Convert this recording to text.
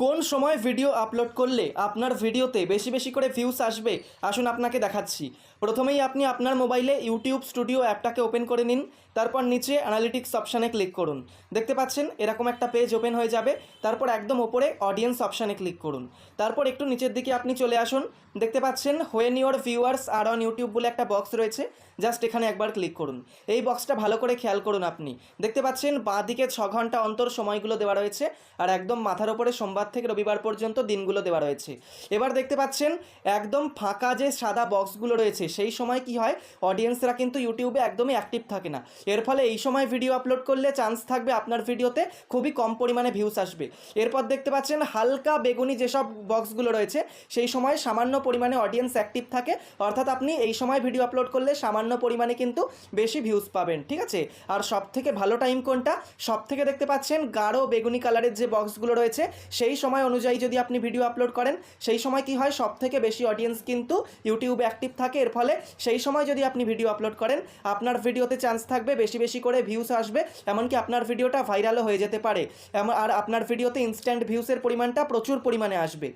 কোন সময় video upload করলে আপনার ভিডিওতে বেশি বেশি করে ভিউস আসবে আসুন আপনাকে দেখাচ্ছি। প্রথমেই আপনি আপনার মোবাইলে ইউটিউব স্টুডিও অ্যাপটাকে ওপেন করে নিন। তারপর নিচে অ্যানালিটিক্স অপশানে ক্লিক করুন। দেখতে পাচ্ছেন এরকম একটা পেজ ওপেন হয়ে যাবে। তারপর একদম ওপরে অডিয়েন্স অপশানে ক্লিক করুন। তারপর একটু নিচের দিকে আপনি চলে আসুন। দেখতে পাচ্ছেন when your viewers are on YouTube বলে একটা বক্স রয়েছে, জাস্ট এখানে একবার ক্লিক করুন। এই বক্সটা ভালো করে খেয়াল করুন। আপনি দেখতে পাচ্ছেন বাঁ দিকে 6 ঘন্টা অন্তর সময়গুলো দেওয়া রয়েছে, আর একদম মাথার ওপরে সোমবার থেকে রবিবার পর্যন্ত দিনগুলো দেওয়া রয়েছে। এবার দেখতে পাচ্ছেন একদম ফাঁকা যে সাদা বক্সগুলো রয়েছে, সেই সময় কি হয়, অডিয়েন্সরা কিন্তু ইউটিউবে একদমই অ্যাক্টিভ থাকে না। এর ফলে এই সময় ভিডিও আপলোড করলে চান্স থাকবে আপনার ভিডিওতে খুবই কম পরিমাণে ভিউস আসবে। এরপর দেখতে পাচ্ছেন হালকা বেগুনি যেসব বক্সগুলো রয়েছে, সেই সময় সামান্য পরিমাণে অডিয়েন্স অ্যাক্টিভ থাকে, অর্থাৎ আপনি এই সময় ভিডিও আপলোড করলে সামান্য পরিমাণে কিন্তু বেশি ভিউজ পাবেন। ঠিক আছে, আর সব থেকে ভালো টাইম কোনটা, সব থেকে দেখতে পাচ্ছেন গাঢ় বেগুনি কালারের যে বক্সগুলো রয়েছে, সেই সময় অনুযায়ী যদি আপনি ভিডিও আপলোড করেন, সেই সময় কি হয়, সব থেকে বেশি অডিয়েন্স কিন্তু ইউটিউবে অ্যাক্টিভ থাকে। এর ফলে সেই সময় যদি আপনি ভিডিও আপলোড করেন, আপনার ভিডিওতে চান্স থাকবে বেশি বেশি করে ভিউস আসবে, এমনকি আপনার ভিডিওটা ভাইরালও হয়ে যেতে পারে। আর আপনার ভিডিওতে ইনস্ট্যান্ট ভিউসের পরিমাণটা প্রচুর পরিমাণে আসবে।